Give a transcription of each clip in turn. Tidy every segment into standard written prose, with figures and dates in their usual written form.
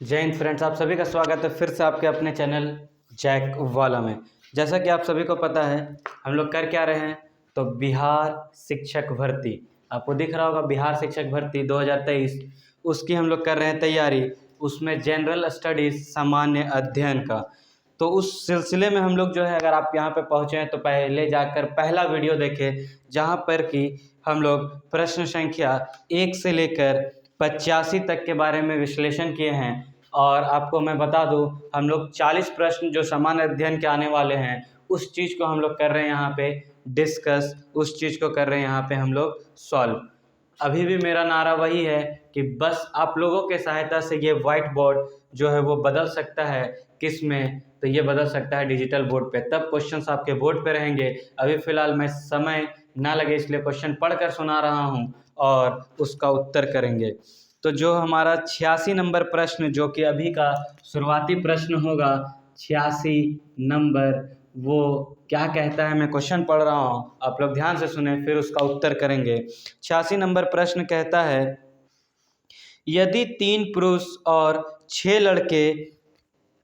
जय हिंद फ्रेंड्स, आप सभी का स्वागत है फिर से आपके अपने चैनल जैक वाला में। जैसा कि आप सभी को पता है, हम लोग कर क्या रहे हैं, तो बिहार शिक्षक भर्ती, आपको दिख रहा होगा बिहार शिक्षक भर्ती 2023, उसकी हम लोग कर रहे हैं तैयारी। उसमें जनरल स्टडीज़ सामान्य अध्ययन का, तो उस सिलसिले में हम लोग जो है, अगर आप यहाँ पे पहुँचे हैं तो पहले जाकर पहला वीडियो देखें, जहाँ पर कि हम लोग प्रश्न संख्या 1 से लेकर 85 तक के बारे में विश्लेषण किए हैं। और आपको मैं बता दूं, हम लोग 40 प्रश्न जो सामान्य अध्ययन के आने वाले हैं, उस चीज़ को हम लोग कर रहे हैं यहाँ पे डिस्कस, उस चीज़ को कर रहे हैं यहाँ पे हम लोग सॉल्व। अभी भी मेरा नारा वही है कि बस आप लोगों के सहायता से ये व्हाइट बोर्ड जो है वो बदल सकता है। किस में? तो ये बदल सकता है डिजिटल बोर्ड पे, तब क्वेश्चंस आपके बोर्ड पे रहेंगे। अभी फ़िलहाल मैं समय ना लगे इसलिए क्वेश्चन पढ़कर सुना रहा हूँ और उसका उत्तर करेंगे। तो जो हमारा 86 नंबर प्रश्न, जो कि अभी का शुरुआती प्रश्न होगा, 86 नंबर, वो क्या कहता है, मैं क्वेश्चन पढ़ रहा हूँ, आप लोग ध्यान से सुने फिर उसका उत्तर करेंगे। 86 नंबर प्रश्न कहता है, यदि 3 पुरुष और 6 लड़के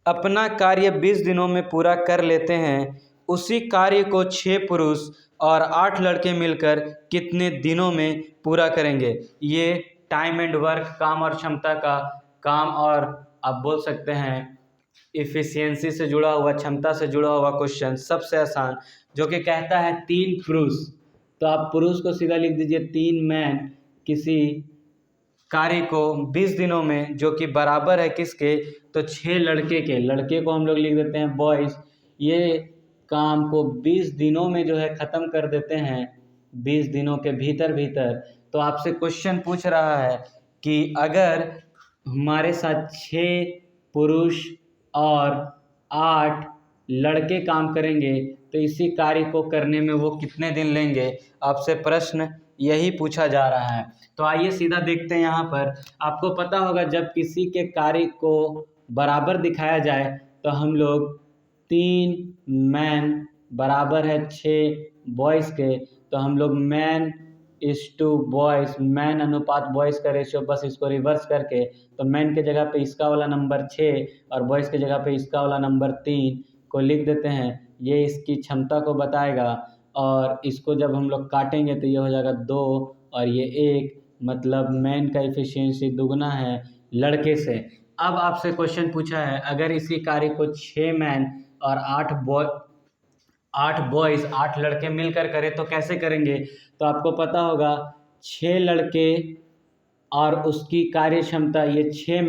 अपना कार्य 20 दिनों में पूरा कर लेते हैं, उसी कार्य को 6 पुरुष और 8 लड़के मिलकर कितने दिनों में पूरा करेंगे। ये टाइम एंड वर्क, काम और क्षमता का काम, और आप बोल सकते हैं इफ़िशियंसी से जुड़ा हुआ, क्षमता से जुड़ा हुआ क्वेश्चन, सबसे आसान, जो कि कहता है 3 पुरुष, तो आप पुरुष को सीधा लिख दीजिए 3 मैन किसी कार्य को 20 दिनों में, जो कि बराबर है किसके, तो 6 लड़के के, लड़के को हम लोग लिख देते हैं बॉयज़, ये काम को 20 दिनों में जो है ख़त्म कर देते हैं, 20 दिनों के भीतर भीतर। तो आपसे क्वेश्चन पूछ रहा है कि अगर हमारे साथ 6 पुरुष और 8 लड़के काम करेंगे तो इसी कार्य को करने में वो कितने दिन लेंगे। आपसे प्रश्न यही पूछा जा रहा है। तो आइए सीधा देखते हैं। यहाँ पर आपको पता होगा, जब किसी के कार्य को बराबर दिखाया जाए तो हम लोग 3 मैन बराबर है 6 बॉयज़ के, तो हम लोग man is to boys, man अनुपात बॉयज़ का रेशियो, बस इसको रिवर्स करके, तो मैन के जगह पे इसका वाला नंबर 6 और बॉयज़ के जगह पे इसका वाला नंबर 3 को लिख देते हैं। ये इसकी क्षमता को बताएगा, और इसको जब हम लोग काटेंगे तो ये हो जाएगा 2 और ये 1, मतलब मैन का एफिशिएंसी दुगना है लड़के से। अब आपसे क्वेश्चन पूछा है, अगर इसी कार्य को 6 मैन और 8 बॉयज़ 8 लड़के मिलकर करें तो कैसे करेंगे। तो आपको पता होगा 6 लड़के और उसकी कार्य क्षमता, ये 6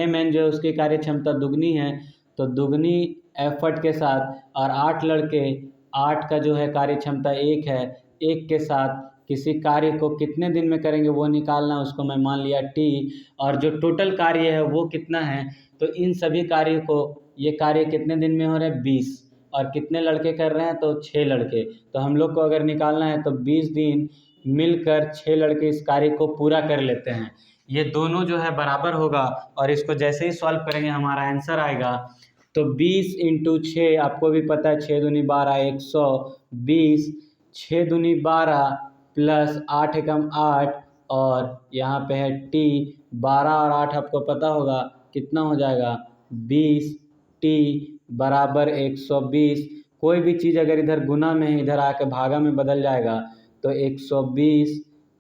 मैन जो है उसकी कार्य क्षमता दुगनी है, तो दुगनी एफर्ट के साथ, और 8 लड़के, 8 का जो है कार्य क्षमता 1 है, 1 के साथ किसी कार्य को कितने दिन में करेंगे वो निकालना, उसको मैं मान लिया टी, और जो टोटल कार्य है वो कितना है, तो इन सभी कार्य को, ये कार्य कितने दिन में हो रहे हैं 20, और कितने लड़के कर रहे हैं, तो 6 लड़के, तो हम लोग को अगर निकालना है तो 20 दिन मिलकर 6 लड़के इस कार्य को पूरा कर लेते हैं। ये दोनों जो है बराबर होगा, और इसको जैसे ही सॉल्व करेंगे हमारा आंसर आएगा। तो 20 इंटू 6, आपको भी पता है 6 दूनी 12, 120, 6 दूनी 12 प्लस 8 एकम 8, और यहाँ पे है टी, 12 और 8 आपको पता होगा कितना हो जाएगा 20, टी बराबर 120। कोई भी चीज़ अगर इधर गुना में है, इधर आके भागा में बदल जाएगा, तो 120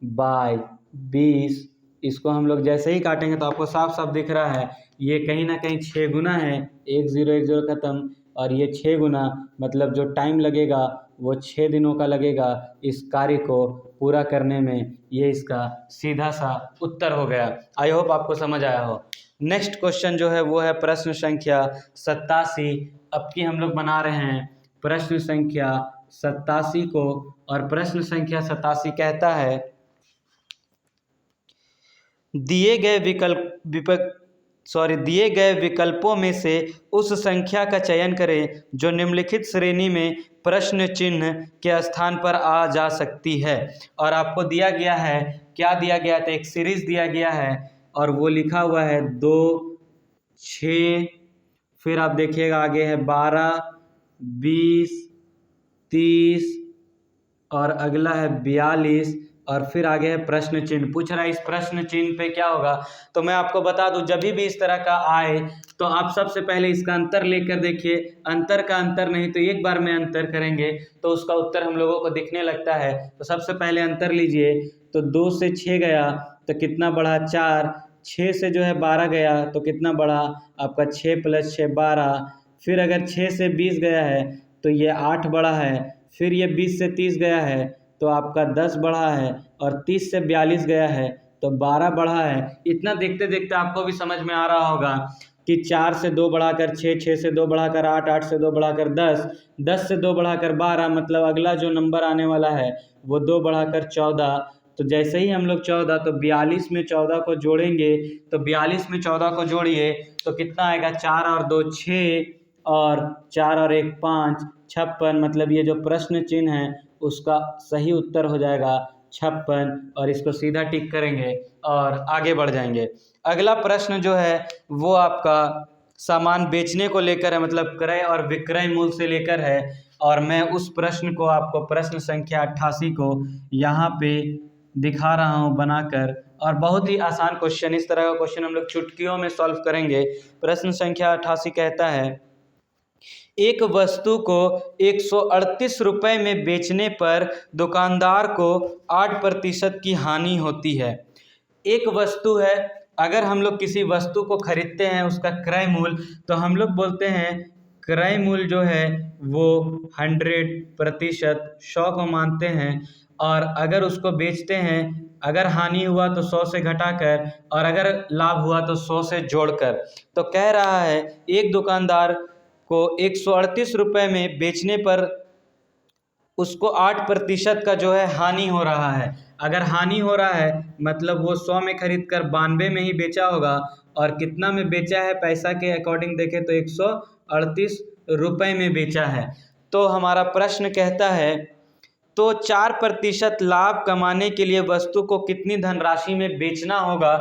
बाय 20, इसको हम लोग जैसे ही काटेंगे तो आपको साफ साफ दिख रहा है ये कहीं ना कहीं 6 गुना है, 1 0 1 0 खत्म, और ये 6 गुना, मतलब जो टाइम लगेगा वो 6 दिनों का लगेगा इस कार्य को पूरा करने में। ये इसका सीधा सा उत्तर हो गया। आई होप आपको समझ आया हो। नेक्स्ट क्वेश्चन जो है वो है प्रश्न संख्या 87। अब की हम लोग बना रहे हैं प्रश्न संख्या 87 को, और प्रश्न संख्या 87 कहता है, दिए गए विकल्पों में से उस संख्या का चयन करें जो निम्नलिखित श्रेणी में प्रश्न चिन्ह के स्थान पर आ जा सकती है। और आपको दिया गया है, क्या दिया गया था, एक सीरीज दिया गया है, और वो लिखा हुआ है 2, 6, फिर आप देखिएगा आगे है 12, 20, 30, और अगला है 42, और फिर आगे है प्रश्न चिन्ह। पूछ रहा है इस प्रश्न चिन्ह पे क्या होगा। तो मैं आपको बता दूं, जब भी इस तरह का आए तो आप सबसे पहले इसका अंतर लेकर देखिए। अंतर का अंतर नहीं तो एक बार में अंतर करेंगे तो उसका उत्तर हम लोगों को दिखने लगता है। तो सबसे पहले अंतर लीजिए, तो 2 से 6 गया तो कितना बढ़ा 4, 6 से जो है 12 गया तो कितना बढ़ा आपका 6 + 6 12। फिर अगर 6 से 20 गया है तो ये 8 बढ़ा है। फिर ये 20 से 30 गया है तो आपका 10 बढ़ा है। और 30 से 42 गया है तो 12 बढ़ा है। इतना देखते देखते आपको भी समझ में आ रहा होगा कि 4 से 2 बढ़ाकर 6, 6 से 2 बढ़ाकर 8, 8 से 2 बढ़ाकर 10, 10 से 2 बढ़ाकर 12, मतलब अगला जो नंबर आने वाला है वो 2 बढ़ाकर 14। तो जैसे ही हम लोग 14, तो 42 में 14 को जोड़ेंगे, तो 42 में 14 को जोड़िए तो कितना आएगा 4 और 2 6, और 4 और 1 5, 56। मतलब ये जो प्रश्न चिन्ह है उसका सही उत्तर हो जाएगा 56, और इसको सीधा टिक करेंगे और आगे बढ़ जाएंगे। अगला प्रश्न जो है वो आपका सामान बेचने को लेकर है, मतलब क्रय और विक्रय मूल्य से लेकर है। और मैं उस प्रश्न को आपको, प्रश्न संख्या 88 को यहाँ पे दिखा रहा हूँ बनाकर। और बहुत ही आसान क्वेश्चन, इस तरह का क्वेश्चन हम लोग चुटकियों में सॉल्व करेंगे। प्रश्न संख्या 88 कहता है, एक वस्तु को 138 रुपये में बेचने पर दुकानदार को 8% की हानि होती है। एक वस्तु है, अगर हम लोग किसी वस्तु को खरीदते हैं उसका क्रय मूल्य, तो हम लोग बोलते हैं क्रय मूल्य जो है वो 100%, 100 को मानते हैं। और अगर उसको बेचते हैं, अगर हानि हुआ तो 100 से घटाकर, और अगर लाभ हुआ तो 100 से जोड़कर। तो कह रहा है एक दुकानदार को 138 रुपये में बेचने पर उसको 8% का जो है हानि हो रहा है। अगर हानि हो रहा है मतलब वो 100 में खरीद कर 92 में ही बेचा होगा, और कितना में बेचा है पैसा के अकॉर्डिंग देखें तो 138 रुपये में बेचा है। तो हमारा प्रश्न कहता है, तो 4% लाभ कमाने के लिए वस्तु को कितनी धनराशि में बेचना होगा।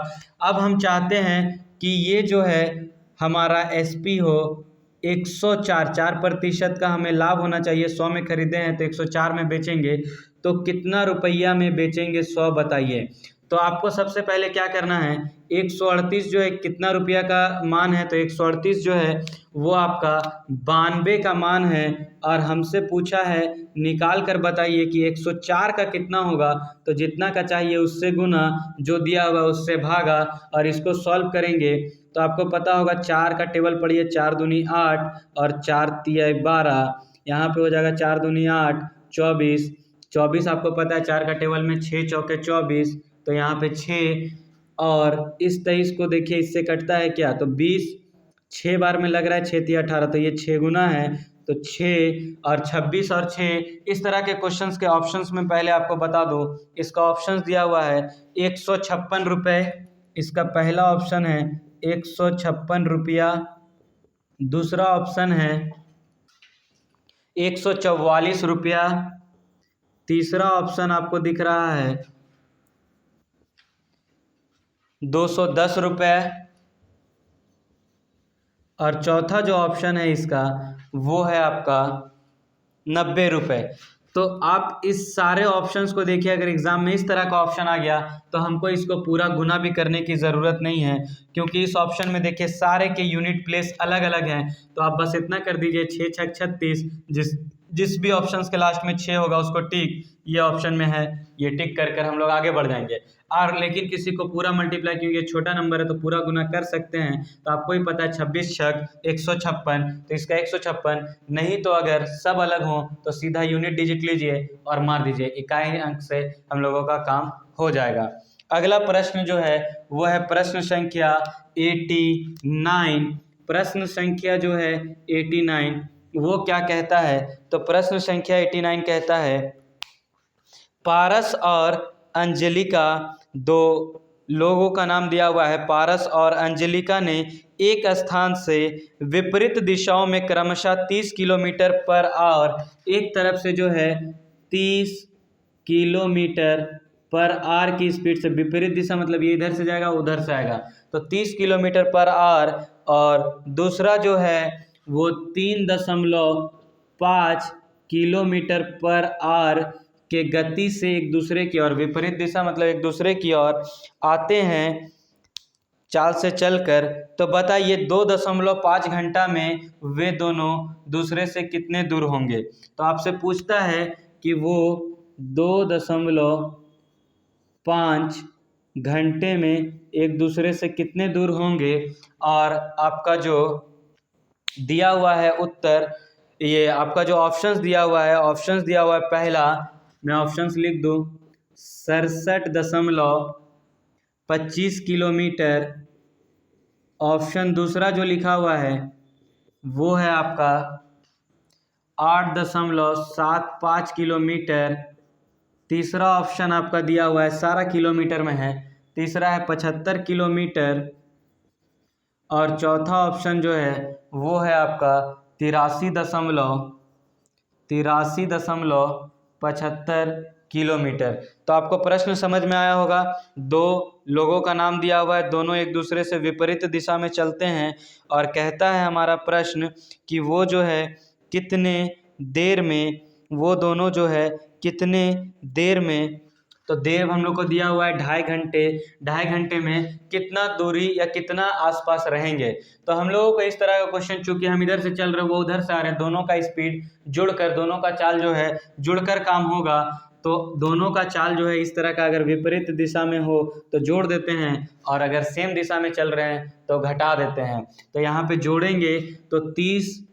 अब हम चाहते हैं कि ये जो है हमारा एसपी हो 104, 4% का हमें लाभ होना चाहिए। 100 में खरीदे हैं तो 104 में बेचेंगे, तो कितना रुपया में बेचेंगे 100 बताइए। तो आपको सबसे पहले क्या करना है, 138 जो है कितना रुपया का मान है, तो 138 जो है वो आपका 92 का मान है। और हमसे पूछा है निकाल कर बताइए कि 104 का कितना होगा। तो जितना का चाहिए उससे गुना, जो दिया होगा उससे भागा, और इसको सॉल्व करेंगे तो आपको पता होगा 4 का टेबल पढ़िए, 4 दूनी 8 और 4 तिया 12। यहाँ पे हो जाएगा 4 दूनी 8 24, 24 आपको पता है 4 का टेबल में 6 चौके 24, तो यहाँ पे 6। और इस 23 को देखिए इससे कटता है क्या, तो 20 6 बार में लग रहा है, 6 तिया 18, तो ये 6 गुना है, तो 6 और 26 और 6। इस तरह के क्वेश्चंस के ऑप्शंस में पहले आपको बता दो, इसका ऑप्शंस दिया हुआ है 156 रुपये, इसका पहला ऑप्शन है 156 रुपया। दूसरा ऑप्शन है 144 रुपया। तीसरा ऑप्शन आपको दिख रहा है 210 रुपये। और चौथा जो ऑप्शन है इसका वो है आपका 90 रुपये। तो आप इस सारे ऑप्शंस को देखिए, अगर एग्जाम में इस तरह का ऑप्शन आ गया तो हमको इसको पूरा गुना भी करने की ज़रूरत नहीं है, क्योंकि इस ऑप्शन में देखिए सारे के यूनिट प्लेस अलग अलग हैं। तो आप बस इतना कर दीजिए 6 छक 36, जिस भी ऑप्शंस के लास्ट में 6 होगा उसको टिक, ये ऑप्शन में है, ये टिक कर कर हम लोग आगे बढ़ जाएंगे। और लेकिन किसी को पूरा मल्टीप्लाई, क्योंकि ये छोटा नंबर है तो पूरा गुना कर सकते हैं। तो आपको ही पता है 26 छक 156, तो इसका 156 नहीं, तो अगर सब अलग हो तो सीधा यूनिट डिजिट लीजिए और मार दीजिए, इकाई अंक से हम लोगों का काम हो जाएगा। अगला प्रश्न जो है वो है प्रश्न संख्या 89। प्रश्न संख्या जो है 89 वो क्या कहता है, तो प्रश्न संख्या 89 कहता है, पारस और अंजलिका, दो लोगों का नाम दिया हुआ है। पारस और अंजलिका ने एक स्थान से विपरीत दिशाओं में क्रमशः 30 किलोमीटर पर आवर, एक तरफ से जो है 30 किलोमीटर पर आवर की स्पीड से, विपरीत दिशा मतलब ये इधर से जाएगा उधर से आएगा, तो 30 किलोमीटर पर आवर। और दूसरा जो है वो 3.5 किलोमीटर पर आवर के गति से एक दूसरे की ओर, विपरीत दिशा मतलब एक दूसरे की ओर आते हैं चाल से चलकर, तो बताइए 2.5 घंटा में वे दोनों दूसरे से कितने दूर होंगे। तो आपसे पूछता है कि वो 2.5 घंटे में एक दूसरे से कितने दूर होंगे, और आपका जो दिया हुआ है उत्तर, ये आपका जो ऑप्शंस दिया हुआ है, पहला मैं ऑप्शंस लिख दूं, 67.25 किलोमीटर। ऑप्शन दूसरा जो लिखा हुआ है वो है आपका 8.75 किलोमीटर। तीसरा ऑप्शन आपका दिया हुआ है, सारा किलोमीटर में है, तीसरा है 75 किलोमीटर। और चौथा ऑप्शन जो है वो है आपका 83.75 किलोमीटर। तो आपको प्रश्न समझ में आया होगा। दो लोगों का नाम दिया हुआ है, दोनों एक दूसरे से विपरीत दिशा में चलते हैं, और कहता है हमारा प्रश्न कि वो जो है कितने देर में, वो दोनों जो है कितने देर में, तो देर हम लोग को दिया हुआ है 2.5 घंटे। 2.5 घंटे में कितना दूरी या कितना आसपास रहेंगे। तो हम लोगों को इस तरह का क्वेश्चन, चूंकि हम इधर से चल रहे हैं वो उधर से आ रहे हैं, दोनों का स्पीड जुड़कर, दोनों का चाल जो है जुड़कर काम होगा। तो दोनों का चाल जो है इस तरह का, अगर विपरीत दिशा में हो तो जोड़ देते हैं, और अगर सेम दिशा में चल रहे हैं तो घटा देते हैं। तो यहाँ पे जोड़ेंगे तो 30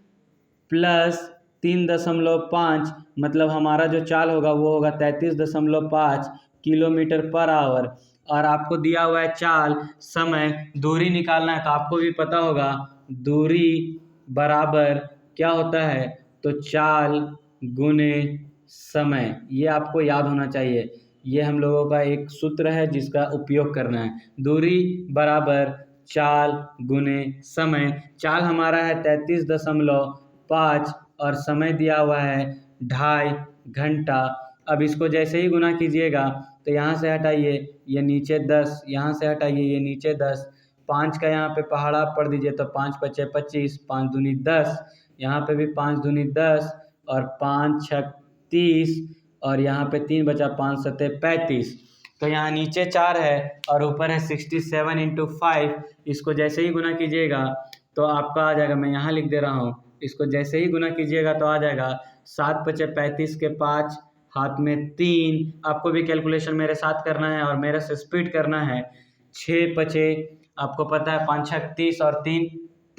+ 3.5 मतलब हमारा जो चाल होगा वो होगा 33.5 किलोमीटर पर आवर। और आपको दिया हुआ है चाल, समय, दूरी निकालना है। तो आपको भी पता होगा दूरी बराबर क्या होता है, तो चाल गुने समय। ये आपको याद होना चाहिए। ये हम लोगों का एक सूत्र है जिसका उपयोग करना है। दूरी बराबर चाल गुने समय। चाल हमारा है 33.5 और समय दिया हुआ है 2.5 घंटा। अब इसको जैसे ही गुना कीजिएगा तो यहाँ से हटाइए, ये नीचे 10, यहाँ से हटाइए, ये नीचे 10, 5 का यहाँ पे पहाड़ा पढ़ दीजिए तो 5 × 5 = 25, 5 दूनी 10, यहाँ पे भी 5 दूनी 10 और 5 × 6 = 30, और यहाँ पे 3 बचा, 5 × 7 = 35। तो यहाँ नीचे 4 है और ऊपर है 67 × 5। इसको जैसे ही गुना कीजिएगा तो आपका आ जाएगा, मैं यहाँ लिख दे रहा हूँ, इसको जैसे ही गुना कीजिएगा तो आ जाएगा 7 × 5 = 35 के 5, हाथ में 3। आपको भी कैलकुलेशन मेरे साथ करना है और मेरे से स्पीड करना है। 6 × 5 आपको पता है 5 × 6 = 30 और 3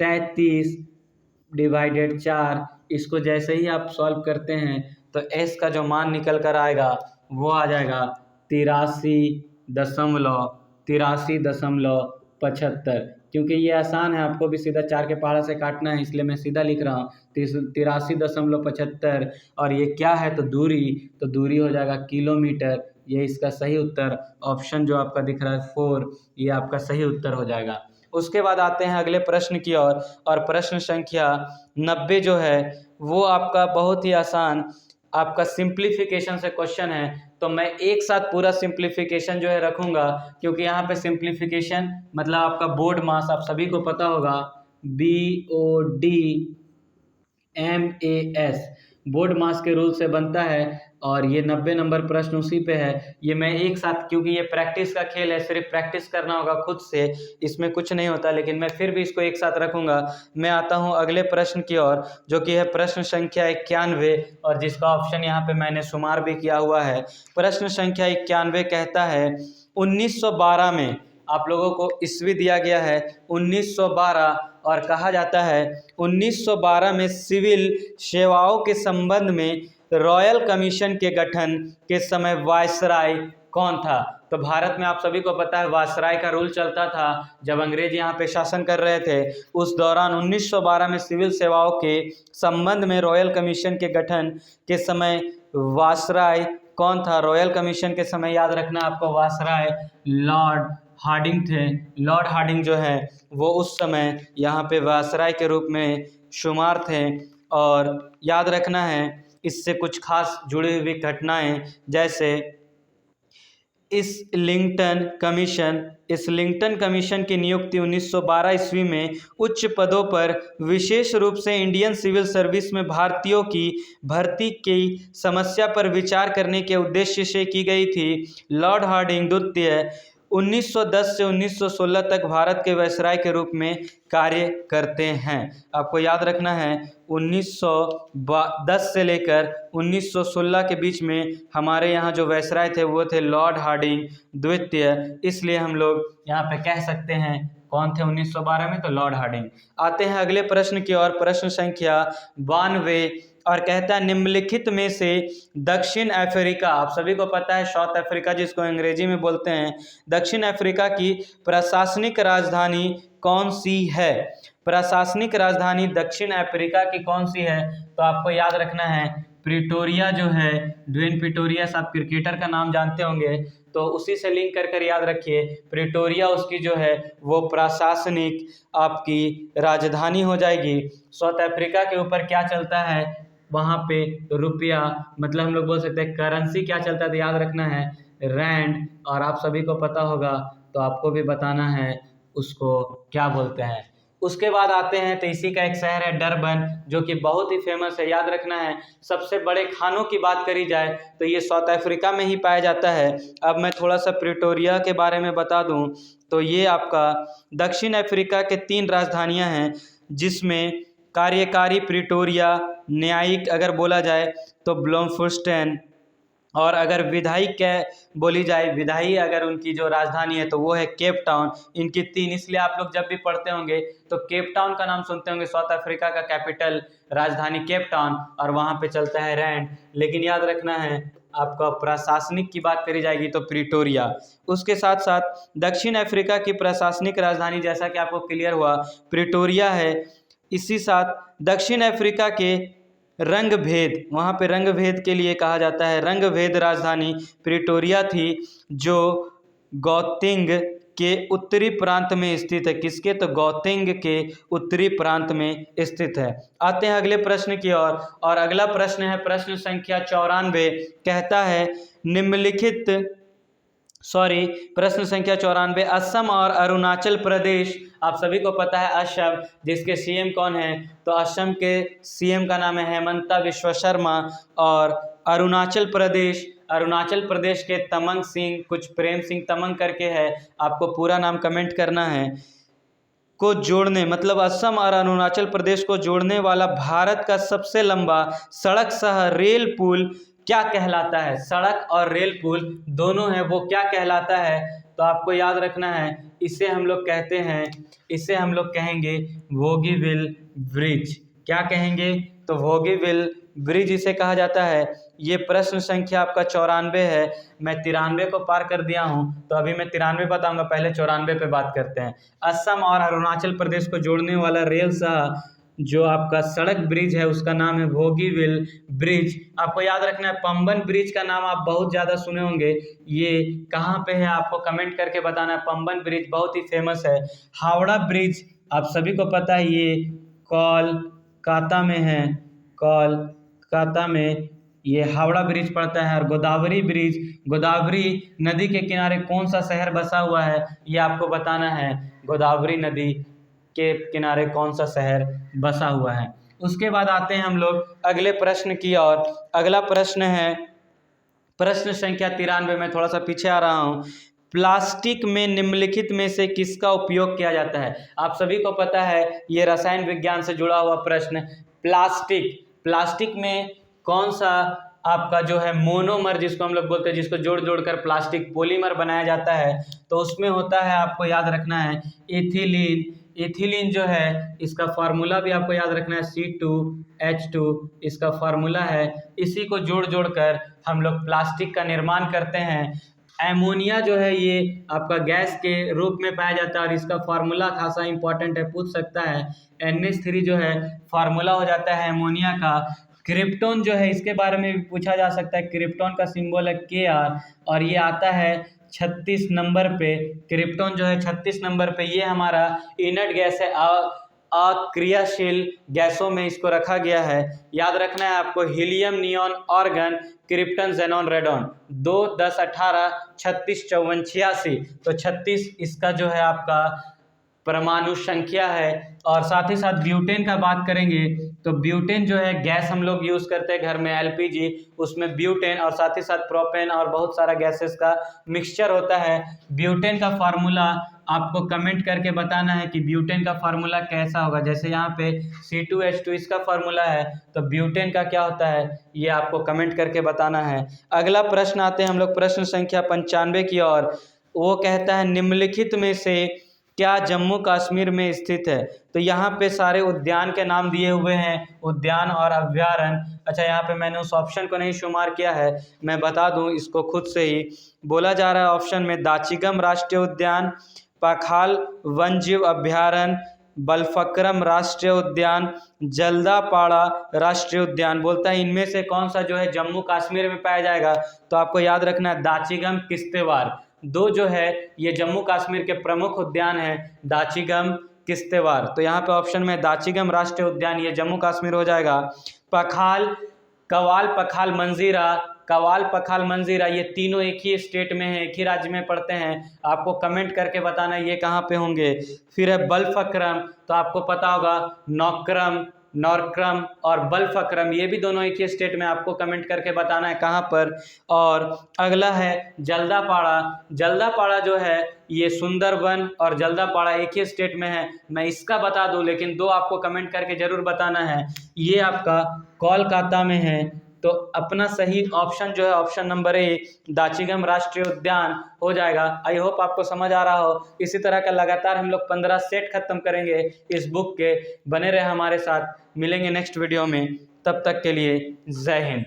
= 33 / 4। इसको जैसे ही आप सॉल्व करते हैं तो s का जो मान निकल कर आएगा वो आ जाएगा 83.75। क्योंकि ये आसान है, आपको भी सीधा 4 के पहाड़ा से काटना है, इसलिए मैं सीधा लिख रहा हूँ 83.75। और ये क्या है, तो दूरी, तो दूरी हो जाएगा किलोमीटर। ये इसका सही उत्तर, ऑप्शन जो आपका दिख रहा है 4, ये आपका सही उत्तर हो जाएगा। उसके बाद आते हैं अगले प्रश्न की ओर, और प्रश्न संख्या 90 जो है वो आपका बहुत ही आसान, आपका सिंप्लीफिकेशन से क्वेश्चन है। तो मैं एक साथ पूरा सिंप्लीफिकेशन जो है रखूँगा, क्योंकि यहाँ पे सिंप्लीफिकेशन मतलब आपका बोर्ड मास, आप सभी को पता होगा, BODMAS बोर्ड मास के रूल से बनता है। और ये 90 नंबर प्रश्न उसी पे है। ये मैं एक साथ, क्योंकि ये प्रैक्टिस का खेल है, सिर्फ प्रैक्टिस करना होगा खुद से, इसमें कुछ नहीं होता, लेकिन मैं फिर भी इसको एक साथ रखूँगा। मैं आता हूँ अगले प्रश्न की ओर, जो कि है प्रश्न संख्या 91, और जिसका ऑप्शन यहाँ पे मैंने शुमार भी किया हुआ है। प्रश्न संख्या 91 कहता है 1912 में, आप लोगों को ईस्वी दिया गया है 1912, और कहा जाता है 1912 में सिविल सेवाओं के संबंध में रॉयल कमीशन के गठन के समय वायसराय कौन था। तो भारत में आप सभी को पता है वायसराय का रूल चलता था जब अंग्रेज यहाँ पे शासन कर रहे थे। उस दौरान 1912 में सिविल सेवाओं के संबंध में रॉयल कमीशन के गठन के समय वायसराय कौन था। रॉयल कमीशन के समय याद रखना आपको, वायसराय लॉर्ड हार्डिंग थे। लॉर्ड हार्डिंग जो है वो उस समय यहाँ पे वायसराय के रूप में शुमार थे। और याद रखना है इससे कुछ खास जुड़ी हुई घटनाएं, जैसे इस्लिंगटन कमीशन की नियुक्ति 1912 ईस्वी में उच्च पदों पर विशेष रूप से इंडियन सिविल सर्विस में भारतीयों की भर्ती की समस्या पर विचार करने के उद्देश्य से की गई थी। लॉर्ड हार्डिंग द्वितीय 1910 से 1916 तक भारत के वायसराय के रूप में कार्य करते हैं। आपको याद रखना है 1910 से लेकर 1916 के बीच में हमारे यहाँ जो वायसराय थे वो थे लॉर्ड हार्डिंग द्वितीय, इसलिए हम लोग यहाँ पे कह सकते हैं कौन थे 1912 में, तो लॉर्ड हार्डिंग। आते हैं अगले प्रश्न की ओर, प्रश्न संख्या 92 और कहता है निम्नलिखित में से दक्षिण अफ्रीका, आप सभी को पता है साउथ अफ्रीका जिसको अंग्रेजी में बोलते हैं, दक्षिण अफ्रीका की प्रशासनिक राजधानी कौन सी है? प्रशासनिक राजधानी दक्षिण अफ्रीका की कौन सी है? तो आपको याद रखना है प्रिटोरिया जो है, ड्वेन प्रिटोरियस, आप क्रिकेटर का नाम जानते होंगे तो उसी से लिंक कर याद रखिए, प्रिटोरिया उसकी जो है वो प्रशासनिक आपकी राजधानी हो जाएगी। साउथ अफ्रीका के ऊपर क्या चलता है? वहाँ पे रुपया, मतलब हम लोग बोल सकते हैं करेंसी क्या चलता है, तो याद रखना है रैंड, और आप सभी को पता होगा तो आपको भी बताना है उसको क्या बोलते हैं। उसके बाद आते हैं तो इसी का एक शहर है डरबन, जो कि बहुत ही फेमस है। याद रखना है सबसे बड़े खानों की बात करी जाए तो ये साउथ अफ्रीका में ही पाया जाता है। अब मैं थोड़ा सा प्रिटोरिया के बारे में बता दूं तो ये आपका दक्षिण अफ्रीका के 3 राजधानियां हैं, जिसमें कार्यकारी प्रिटोरिया, न्यायिक अगर बोला जाए तो ब्लोमफोस्टेन, और अगर विधायी क्या बोली जाए, विधायी अगर उनकी जो राजधानी है तो वो है केप टाउन। इनकी 3, इसलिए आप लोग जब भी पढ़ते होंगे तो केप टाउन का नाम सुनते होंगे, साउथ अफ्रीका का कैपिटल राजधानी केप टाउन, और वहाँ पे चलता है रैंड। लेकिन याद रखना है आपका प्रशासनिक की बात करी जाएगी तो प्रिटोरिया। उसके साथ साथ दक्षिण अफ्रीका की प्रशासनिक राजधानी जैसा कि आपको क्लियर हुआ प्रिटोरिया है। इसी साथ दक्षिण अफ्रीका के रंग भेद, वहाँ पे रंग भेद के लिए कहा जाता है, रंग भेद राजधानी प्रिटोरिया थी, जो गौतिंग के उत्तरी प्रांत में स्थित है। किसके? तो गौतिंग के उत्तरी प्रांत में स्थित है। आते हैं अगले प्रश्न की ओर, और अगला प्रश्न है प्रश्न संख्या 94, कहता है निम्नलिखित प्रश्न संख्या 94, असम और अरुणाचल प्रदेश, आप सभी को पता है असम, जिसके सीएम कौन है? तो असम के सीएम का नाम है हेमंता विश्व शर्मा। और अरुणाचल प्रदेश के तमंग सिंह, कुछ प्रेम सिंह तमंग करके है, आपको पूरा नाम कमेंट करना है, को जोड़ने, मतलब असम और अरुणाचल प्रदेश को जोड़ने वाला भारत का सबसे लंबा सड़क सह रेल पुल क्या कहलाता है? सड़क और रेल पुल दोनों है, वो क्या कहलाता है? तो आपको याद रखना है इसे हम लोग कहते हैं, इसे हम लोग कहेंगे वोगीविल ब्रिज। क्या कहेंगे? तो वोगीविल ब्रिज इसे कहा जाता है। ये प्रश्न संख्या आपका 94 है। मैं 93 को पार कर दिया हूँ, तो अभी मैं 93 बताऊंगा, पहले 94 पे बात करते हैं। असम और अरुणाचल प्रदेश को जोड़ने वाला रेल सह जो आपका सड़क ब्रिज है उसका नाम है वोगीविल ब्रिज। आपको याद रखना है पंबन ब्रिज का नाम आप बहुत ज़्यादा सुने होंगे, ये कहाँ पे है आपको कमेंट करके बताना है। पंबन ब्रिज बहुत ही फेमस है। हावड़ा ब्रिज आप सभी को पता है, ये कोलकाता में है, कोलकाता में ये हावड़ा ब्रिज पड़ता है। और गोदावरी ब्रिज, गोदावरी नदी के किनारे कौन सा शहर बसा हुआ है ये आपको बताना है, गोदावरी नदी के किनारे कौन सा शहर बसा हुआ है। उसके बाद आते हैं हम लोग अगले प्रश्न की ओर। अगला प्रश्न है प्रश्न संख्या 93, में थोड़ा सा पीछे आ रहा हूँ। प्लास्टिक में निम्नलिखित में से किसका उपयोग किया जाता है? आप सभी को पता है ये रसायन विज्ञान से जुड़ा हुआ प्रश्न। प्लास्टिक में कौन सा आपका जो है मोनोमर जिसको हम लोग बोलते हैं, जिसको जोड़ जोड़कर प्लास्टिक पॉलीमर बनाया जाता है, तो उसमें होता है, आपको याद रखना है एथिलीन जो है इसका फार्मूला भी आपको याद रखना है C2H2 इसका फार्मूला है। इसी को जोड़ जोड़कर हम लोग प्लास्टिक का निर्माण करते हैं। एमोनिया जो है ये आपका गैस के रूप में पाया जाता है और इसका फार्मूला खासा इंपॉर्टेंट है, पूछ सकता है। NH3 जो है फार्मूला हो जाता है एमोनिया का। क्रिप्टॉन जो है इसके बारे में भी पूछा जा सकता है। क्रिप्टॉन का सिंबल है Kr और ये आता है 36 नंबर पे। क्रिप्टॉन जो है 36 नंबर पे, ये हमारा इनर्ट गैस है। अक्रियाशील गैसों में इसको रखा गया है। याद रखना है आपको, helium, neon, organ, krypton, xenon, radon. 2, 10, 18, 36, 54, 86। तो 36 इसका जो है आपका परमाणु संख्या है। और साथ ही साथ ब्यूटेन का बात करेंगे तो ब्यूटेन जो है गैस हम लोग यूज़ करते हैं घर में, एलपीजी, उसमें ब्यूटेन और साथ ही साथ प्रोपेन और बहुत सारा गैसेस का मिक्सचर होता है। ब्यूटेन का फार्मूला आपको कमेंट करके बताना है कि ब्यूटेन का फार्मूला कैसा होगा। जैसे यहाँ पे C2H2 इसका फार्मूला है, तो ब्यूटेन का क्या होता है ये आपको कमेंट करके बताना है। अगला प्रश्न आते हैं हम लोग प्रश्न संख्या 95 की ओर। वो कहता है निम्नलिखित में से क्या जम्मू कश्मीर में स्थित है। तो यहाँ पे सारे उद्यान के नाम दिए हुए हैं, उद्यान और अभ्यारण्य। अच्छा, यहाँ पे मैंने उस ऑप्शन को नहीं शुमार किया है, मैं बता दूं इसको खुद से ही। बोला जा रहा है ऑप्शन में दाचिगम राष्ट्रीय उद्यान, पखाल वन्यजीव अभ्यारण्य, बलफक्रम राष्ट्रीय उद्यान, जल्दापाड़ा राष्ट्रीय उद्यान। बोलता है इनमें से कौन सा जो है जम्मू कश्मीर में पाया जाएगा। तो आपको याद रखना है दाचिगम, किश्तवाड़, दो जो है ये जम्मू कश्मीर के प्रमुख उद्यान हैं, दाचिगम, किश्तवाड़। तो यहाँ पे ऑप्शन में दाचिगम राष्ट्रीय उद्यान ये जम्मू कश्मीर हो जाएगा। पखाल, कवाल, पखाल, मंजीरा, कवाल, पखाल, मंजीरा, ये तीनों एक ही स्टेट में है, एक ही राज्य में पड़ते हैं। आपको कमेंट करके बताना ये कहाँ पे होंगे। फिर है बलफक्रम, तो आपको पता होगा नौक्रम, नौरक्रम और बलफक्रम, ये भी दोनों एक ही स्टेट में। आपको कमेंट करके बताना है कहाँ पर। और अगला है जल्दापाड़ा। जल्दापाड़ा जो है ये सुंदरबन और जल्दापाड़ा एक ही स्टेट में है। मैं इसका बता दूं, लेकिन दो आपको कमेंट करके जरूर बताना है। ये आपका कोलकाता में है। तो अपना सही ऑप्शन जो है ऑप्शन नंबर ए दाचिगम राष्ट्रीय उद्यान हो जाएगा। आई होप आपको समझ आ रहा हो। इसी तरह का लगातार हम लोग 15 सेट खत्म करेंगे इस बुक के। बने रहे हमारे साथ, मिलेंगे नेक्स्ट वीडियो में, तब तक के लिए जय हिंद।